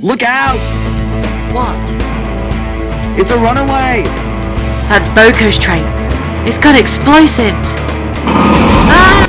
Look out! What? It's a runaway! That's Boko's train. It's got explosives! Ah!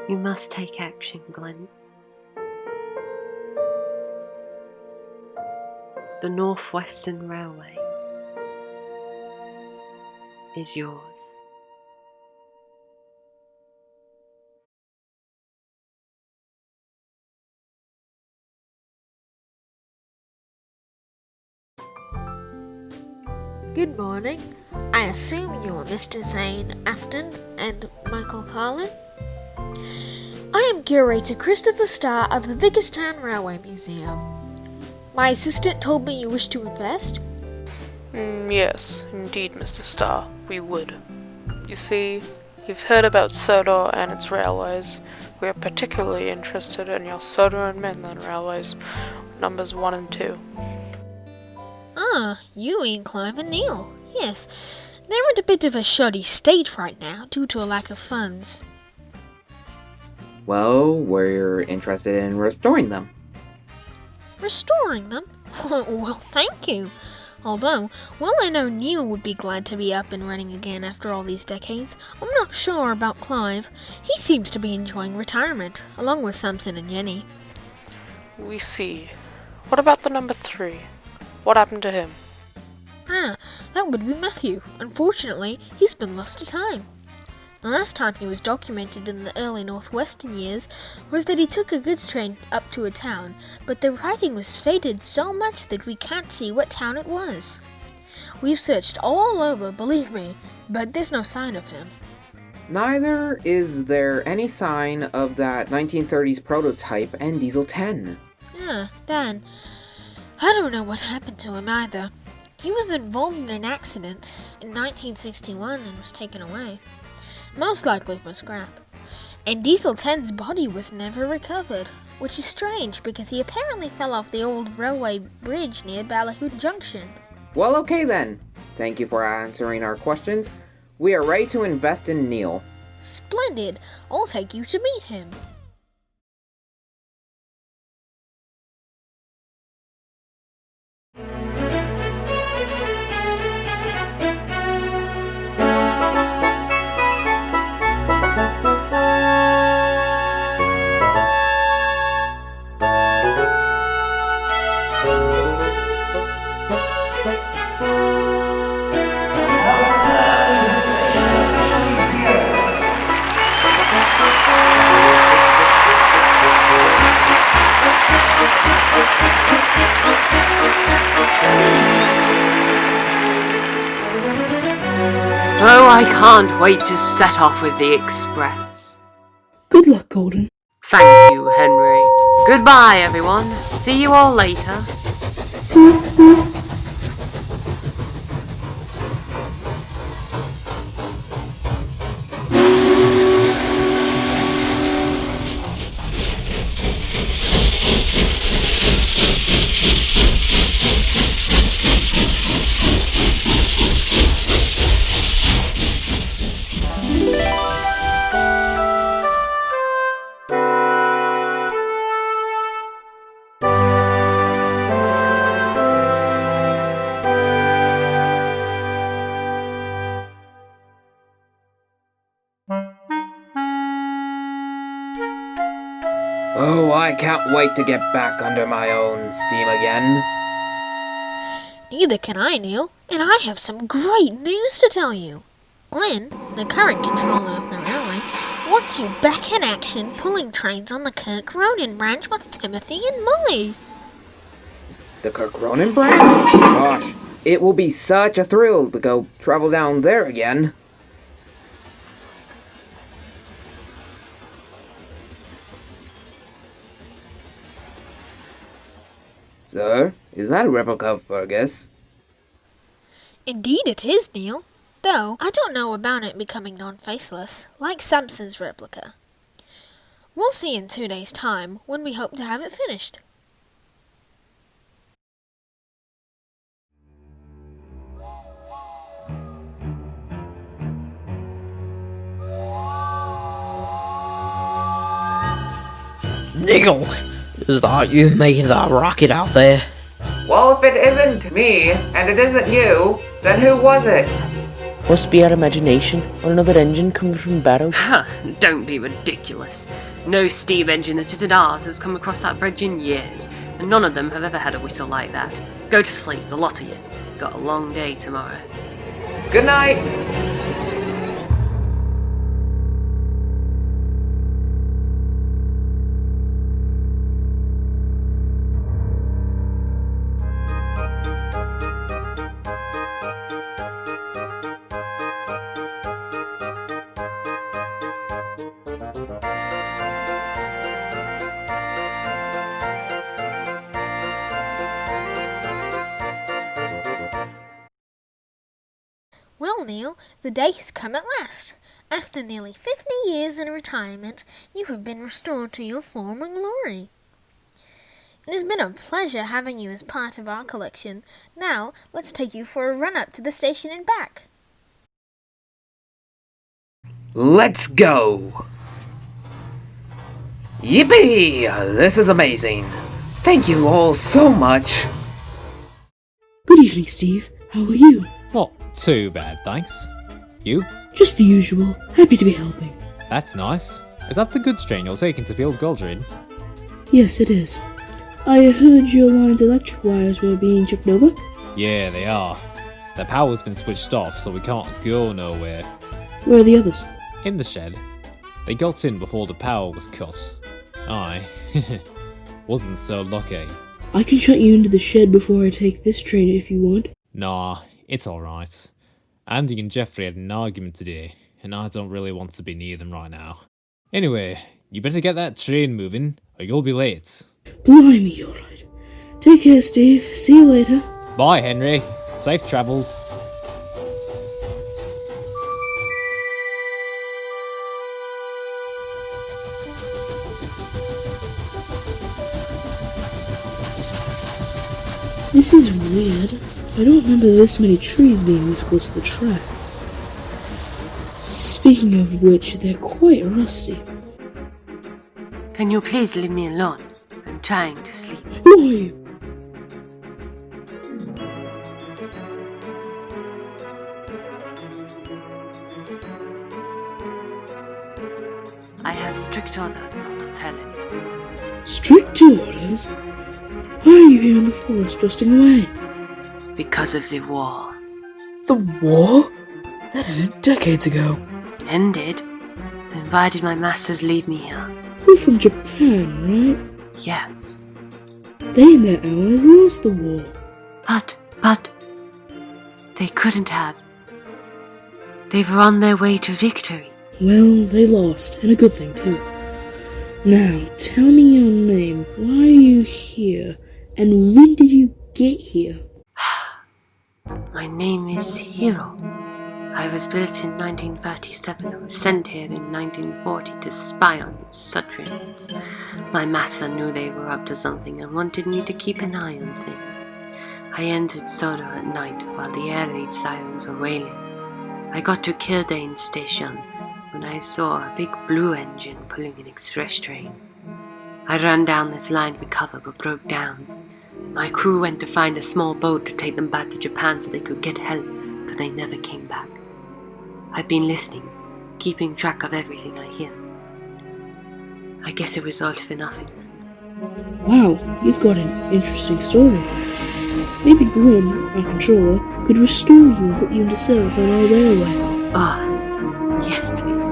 You must take action, Glenn. The Northwestern Railway is yours. Good morning. I assume you are Mr. Zane Afton and Michael Carlin? I am Curator Christopher Starr of the Vicarstown Railway Museum. My assistant told me you wish to invest? Yes, indeed, Mr. Starr, we would. You see, you've heard about Sodor and its railways. We are particularly interested in your Sodor and Mainland railways, numbers 1 and 2. Ah, you and Clive and Neil. Yes, they're in a bit of a shoddy state right now due to a lack of funds. Well, we're interested in restoring them. Restoring them? Well, thank you. Although, while I know Neil would be glad to be up and running again after all these decades, I'm not sure about Clive. He seems to be enjoying retirement, along with Samson and Jenny. We see. What about the number 3? What happened to him? Ah, that would be Matthew. Unfortunately, he's been lost to time. The last time he was documented in the early Northwestern years was that he took a goods train up to a town, but the writing was faded so much that we can't see what town it was. We've searched all over, believe me, but there's no sign of him. Neither is there any sign of that 1930s prototype and Diesel 10. Dan. I don't know what happened to him either. He was involved in an accident in 1961 and was taken away. Most likely for scrap. And Diesel 10's body was never recovered, which is strange because he apparently fell off the old railway bridge near Ballahoot Junction. Well, okay then. Thank you for answering our questions. We are ready to invest in Neil. Splendid! I'll take you to meet him. Oh, I can't wait to set off with the express. Good luck, Golden. Thank you, Henry. Goodbye, everyone. See you all later. Oh, I can't wait to get back under my own steam again. Neither can I, Neil, and I have some great news to tell you. Glenn, the current controller of the railway, wants you back in action pulling trains on the Kirk Ronan branch with Timothy and Molly. The Kirk Ronan branch? Gosh, it will be such a thrill to go travel down there again. Sir, is that a replica of Fergus? Indeed it is, Neil. Though, I don't know about it becoming non-faceless, like Samson's replica. We'll see in 2 days' time, when we hope to have it finished. Neil, is that you making that rocket out there? Well, if it isn't me, and it isn't you, then who was it? Must be our imagination, or another engine coming from Barrow. Huh, don't be ridiculous. No steam engine that isn't ours has come across that bridge in years, and none of them have ever had a whistle like that. Go to sleep, the lot of you. Got a long day tomorrow. Good night! Well, Neil, the day has come at last. After nearly 50 years in retirement, you have been restored to your former glory. It has been a pleasure having you as part of our collection. Now, let's take you for a run up to the station and back. Let's go! Yippee! This is amazing. Thank you all so much. Good evening, Steve. How are you? Not too bad, thanks. You? Just the usual. Happy to be helping. That's nice. Is that the goods train you're taking to Field Goldrin? Yes, it is. I heard your line's electric wires were being chipped over. Yeah, they are. The power's been switched off, so we can't go nowhere. Where are the others? In the shed. They got in before the power was cut. I wasn't so lucky. I can shut you into the shed before I take this train if you want. Nah, it's alright. Andy and Jeffrey had an argument today, and I don't really want to be near them right now. Anyway, you better get that train moving, or you'll be late. Blimey, alright. Take care, Steve. See you later. Bye, Henry. Safe travels. This is weird. I don't remember this many trees being this close to the tracks. Speaking of which, they're quite rusty. Can you please leave me alone? I'm trying to sleep. Who are you? I have strict orders not to tell anyone. Strict orders? Why are you here in the forest rusting away? Because of the war. The war? That ended decades ago. Ended? Then why did my masters leave me here? You're from Japan, right? Yes. They and their allies lost the war. But... They couldn't have. They were on their way to victory. Well, they lost, and a good thing too. Now, tell me your name. Why are you here? And when did you get here? My name is Hiro. I was built in 1937 and was sent here in 1940 to spy on Sodrians. My master knew they were up to something and wanted me to keep an eye on things. I entered Sodor at night while the air raid sirens were wailing. I got to Terminus Station when I saw a big blue engine pulling an express train. I ran down this line for cover but broke down. My crew went to find a small boat to take them back to Japan so they could get help, but they never came back. I've been listening, keeping track of everything I hear. I guess it was all for nothing then. Wow, you've got an interesting story. Maybe Glenn, our controller, could restore you and put you into service on our railway. Oh, yes, please.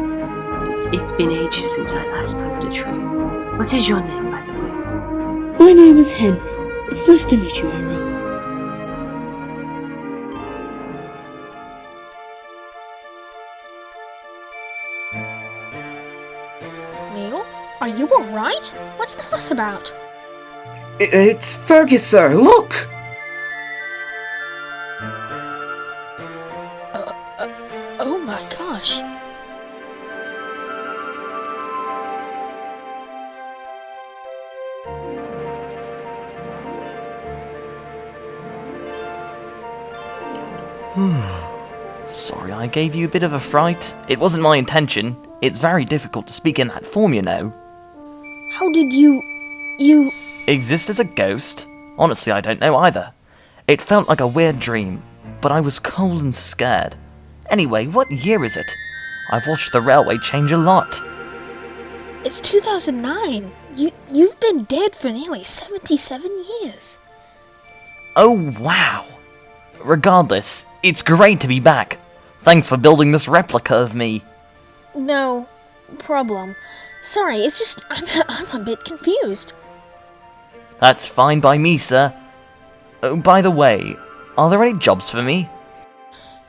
It's been ages since I last pulled a train. What is your name, by the way? My name is Henry. It's nice to meet you, Hiro. Neil, are you alright? What's the fuss about? It's Fergus, sir, look! Oh my gosh. Sorry I gave you a bit of a fright. It wasn't my intention. It's very difficult to speak in that form, you know. How did you... Exist as a ghost? Honestly, I don't know either. It felt like a weird dream, but I was cold and scared. Anyway, what year is it? I've watched the railway change a lot. It's 2009. You've been dead for nearly 77 years. Oh, wow. Regardless, it's great to be back. Thanks for building this replica of me. No problem. Sorry, it's just I'm a bit confused. That's fine by me, sir. Oh, by the way, are there any jobs for me?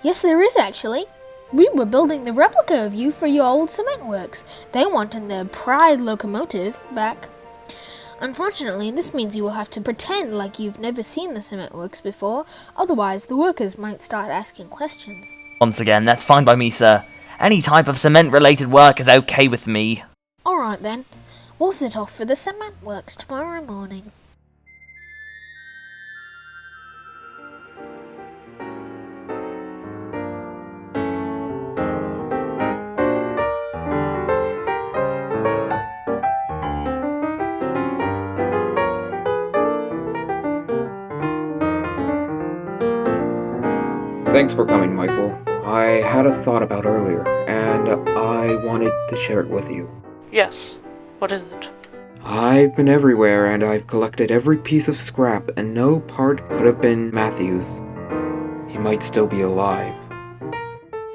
Yes, there is actually. We were building the replica of you for your old cement works. They wanted their pride locomotive back. Unfortunately, this means you will have to pretend like you've never seen the cement works before, otherwise the workers might start asking questions. Once again, that's fine by me, sir. Any type of cement-related work is okay with me. Alright then, we'll set off for the cement works tomorrow morning. Thanks for coming, Michael. I had a thought about earlier, and I wanted to share it with you. Yes. What is it? I've been everywhere, and I've collected every piece of scrap, and no part could have been Matthew's. He might still be alive.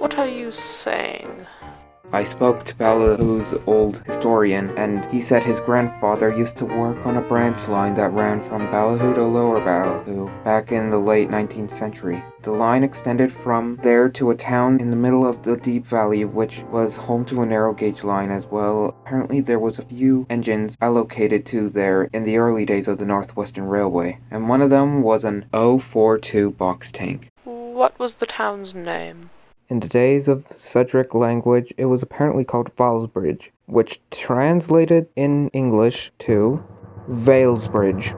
What are you saying? I spoke to Ballyhoo's old historian, and he said his grandfather used to work on a branch line that ran from Ballyhoo to Lower Ballyhoo back in the late 19th century. The line extended from there to a town in the middle of the deep valley, which was home to a narrow gauge line as well. Apparently there was a few engines allocated to there in the early days of the Northwestern Railway, and one of them was an 042 box tank. What was the town's name? In the days of Cedric language, it was apparently called Valsbridge, which translated in English to Valesbridge.